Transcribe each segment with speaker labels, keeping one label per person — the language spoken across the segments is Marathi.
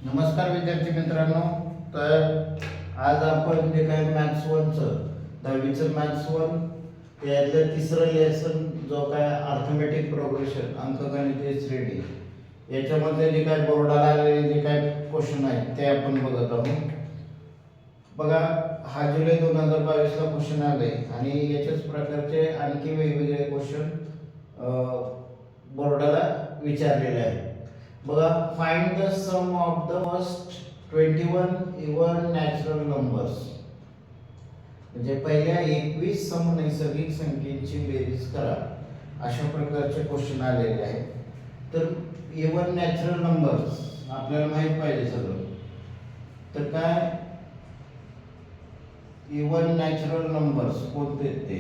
Speaker 1: नमस्कार विद्यार्थी मित्रांनो. तर आज आपण जे काही मॅथ्स 1चं 10वीचं मॅथ्स 1 त्यातलं तिसरं लेसन जो काय अर्थमॅटिक प्रोग्रेशन अंकगणितीय श्रेणी याच्यामध्ये जे काय बोर्डाला आलेले जे काय क्वेश्चन आहेत ते आपण बघत आहोत. बघा, हा जुलै 2022 ला क्वेश्चन आले आणि याच्याच प्रकारचे आणखी वेगवेगळे क्वेश्चन बोर्डाला विचारलेले आहेत. बघा, find the sum of the first 21 even natural numbers. म्हणजे पहिल्या 21 समनैसर्गिक संख्येची बेरीज करा, अशा प्रकारचे क्वेश्चन आलेले आहेत. तर इवन नॅचरल नंबर्स आपल्याला माहित पाहिजे सगळं. तर काय इवन नॅचरल नंबर्स कोणते ते?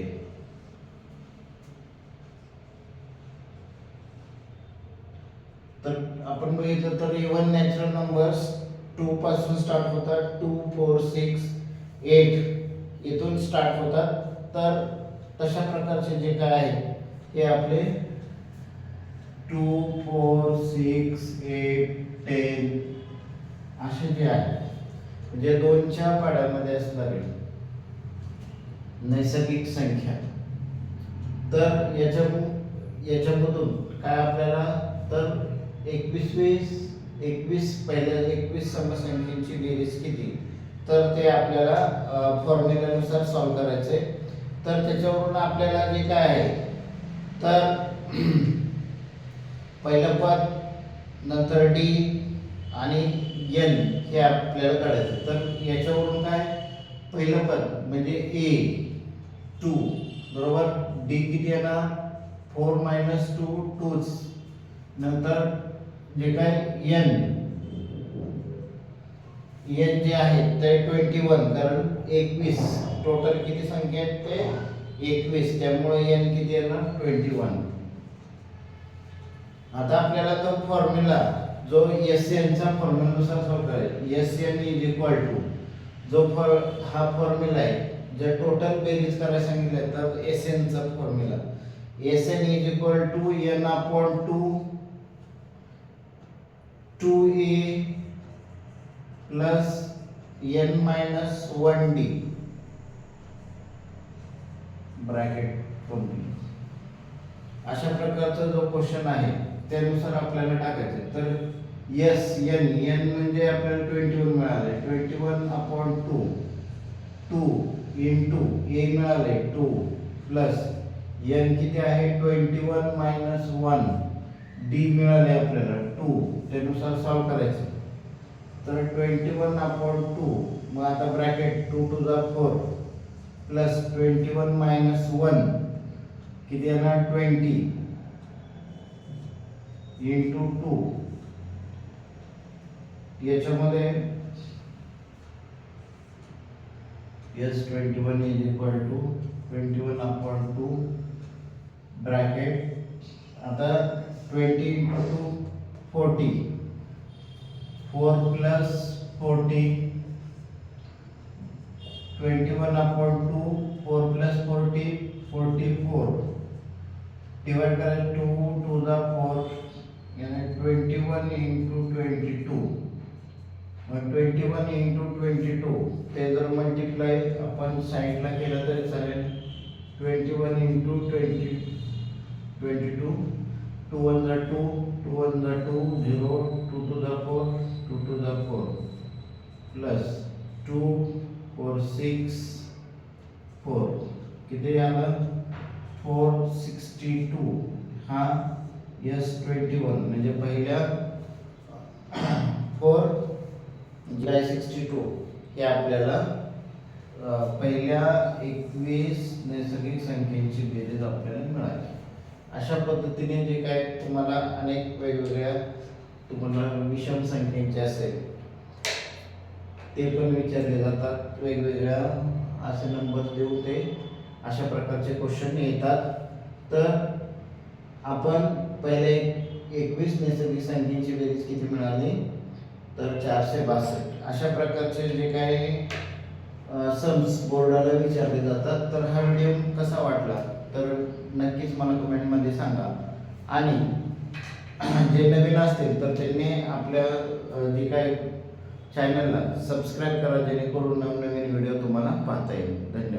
Speaker 1: तर आपण बघितलं तर इवन नॅचरल नंबर्स 2 पासून स्टार्ट होतात. 2, 4, 6, 8 इथून स्टार्ट होतात. तर तशा प्रकारचे जे काय आहे हे आपले 2, 4, 6, 8, 10 असे जे आहे म्हणजे 2च्या पाड्यामध्ये असणारे नैसर्गिक संख्या. तर याच्यामधून काय आपल्याला तर 21 पहिल्या 21 समसंख्यांची बेरीज किती, तर ते आपल्याला फॉर्म्युल्यानुसार सॉल्व्ह करायचे. तर त्याच्यावरून आपल्याला जे काय आहे तर पहिलं पद, नंतर डी आणि एन हे आपल्याला काढायचं. तर याच्यावरून काय पहिलं पद म्हणजे ए 2 बरोबर, डी किती येणार 4 - 2 2च. नंतर जे काय एन जे आहे ते 21, कारण 21 टोटल किती संख्या आहेत ते 21, त्यामुळे एन किती येणार 21. आता आपल्याला तो फॉर्म्युला जो एस एन चा फॉर्म्युलानुसार सॉल्व्ह करायचा. S N is equal to जो हा फॉर्म्युला आहे, जे टोटल बेरीज करायला सांगितलं तर एस एन चा formula S N is equal to N upon 2a plus n minus 1d bracket complete. अशा प्रकारचा जो क्वेश्चन आहे त्यानुसार आपल्याला टाकायचं. तर एस एन म्हणजे आपल्याला 21 मिळाले. 21 अपॉन 2 इंटू ए मिळाले 2 प्लस एन किती आहे 21 मायनस 1 डी मिळाले आपल्याला 2, त्यानुसार सॉल्व्ह करायचं. तर 21 अपॉन 2, मग आता bracket 2 to the 4 plus 21 minus 1 किती येणार 20 इंटू 2. याच्यामध्ये yes 21 is equal to 21 upon 2 bracket आता 20 into 2 40 4 plus 40 21 upon 2 4 plus 40 44 divide करें 2 to the 4 यानी 21 into 22 मग 21 into 22 ते जर मल्टिप्लाय आपण साइडला केलं तरी चालेल. 21 into 22 2 1 जा 2 2 1 जा 2 0 2 to the 4 2 to the 4 plus 2 4 6 4 किती आलं 462. हा यस 21 म्हणजे पहिल्या 4 म्हणजे 62 हे आपल्याला पहिल्या 21 नैसर्गिक संख्येची बेरीज आपल्याला मिळाली. अशा पद्धतीने जे काय तुम्हाला अनेक वेगवेगळ्या तुम्हाला विषम संख्येचे असेल ते पण विचारले जातात. वेगवेगळ्या असे नंबर देऊन ते अशा प्रकारचे क्वेश्चन येतात. तर आपण पहिले 21 नैसर्गिक संख्येची बेरीज किती मिळाली तर 462. अशा प्रकारचे जे काही सम्स बोर्डाला विचारले जातात. तर हा व्हिडिओ कसा वाटला तर नक्कीच मला कमेंटमध्ये सांगा. आणि जे नवीन असतील तर त्यांनी आपल्या जे काय चॅनलला सबस्क्राईब करा, जेणेकरून नवनवीन व्हिडिओ तुम्हाला पाहता येईल. धन्यवाद.